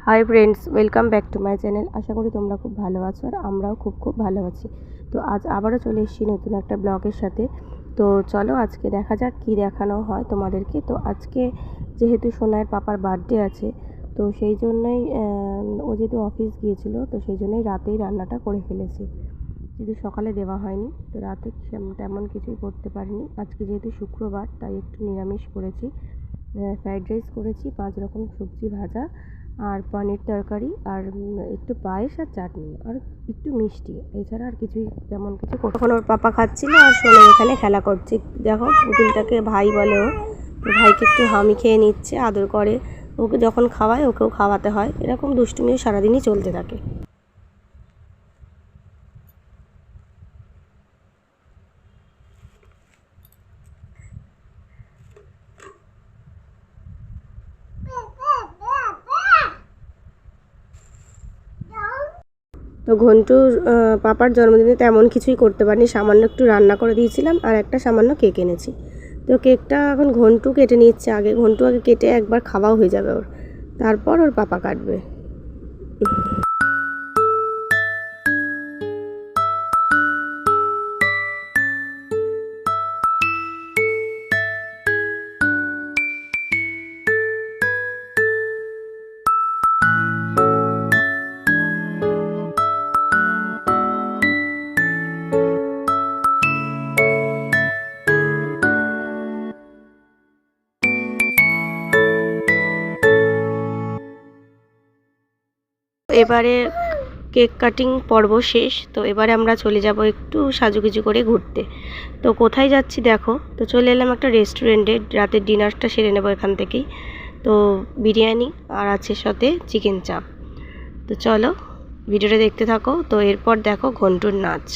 High friends, welcome back to my channel. আশা করি তোমরা খুব ভালো আছো আর আমরাও খুব ভালো আছি। তো আজ আবারও চলে এসেছি নতুন একটা ব্লগের সাথে। তো চলো আজকে দেখা যাক কী দেখানো হয় তোমাদেরকে। তো আজকে যেহেতু সোনায়ের পাপার বার্থডে আছে, তো সেই জন্যই ও যেহেতু অফিস গিয়েছিল, তো সেই জন্যই রাতেই রান্নাটা করে ফেলেছি। যেহেতু সকালে দেওয়া হয়নি, তো রাতে তেমন কিছুই করতে পারিনি। আজকে যেহেতু শুক্রবার, তাই একটু নিরামিষ করেছি। ফ্রাইড রাইস করেছি, 5 রকম সবজি ভাজা আর পনির তরকারি আর একটু পায়েস আর চাটনি আর একটু মিষ্টি। এছাড়া আর কিছুই তেমন কিছু তখন ওর পাপা খাচ্ছিল আর সোনা এখানে খেলা করছে। দেখো পুতুলটাকে ভাই বলে, ও ভাইকে একটু হামি খেয়ে নিচ্ছে, আদর করে। ওকে যখন খাওয়ায় ওকেও খাওয়াতে হয়। এরকম দুষ্টুমিও সারাদিনই চলতে থাকে। তো ঘন্টুর পাপার জন্মদিনে তেমন কিছুই করতে পারিনি, সামান্য একটু রান্না করে দিয়েছিলাম আর একটা সামান্য কেক এনেছি। তো কেকটা এখন ঘন্টু কেটে নিচ্ছে। ঘন্টু আগে কেটে একবার খাওয়াও হয়ে যাবে ওর, তারপর ওর পাপা কাটবে। এবারে কেক কাটিং পর্ব শেষ। তো এবারে আমরা চলে যাব একটু সাজুগুজু করে ঘুরতে। তো কোথায় যাচ্ছি দেখো। তো চলে এলাম একটা রেস্টুরেন্টে, রাতের ডিনারটা সেরে নেবো এখান থেকেই। তো বিরিয়ানি আর আছে সাথে চিকেন চাপ। তো চলো ভিডিওটা দেখতে থাকো। তো এরপর দেখো ঘন্টুর নাচ।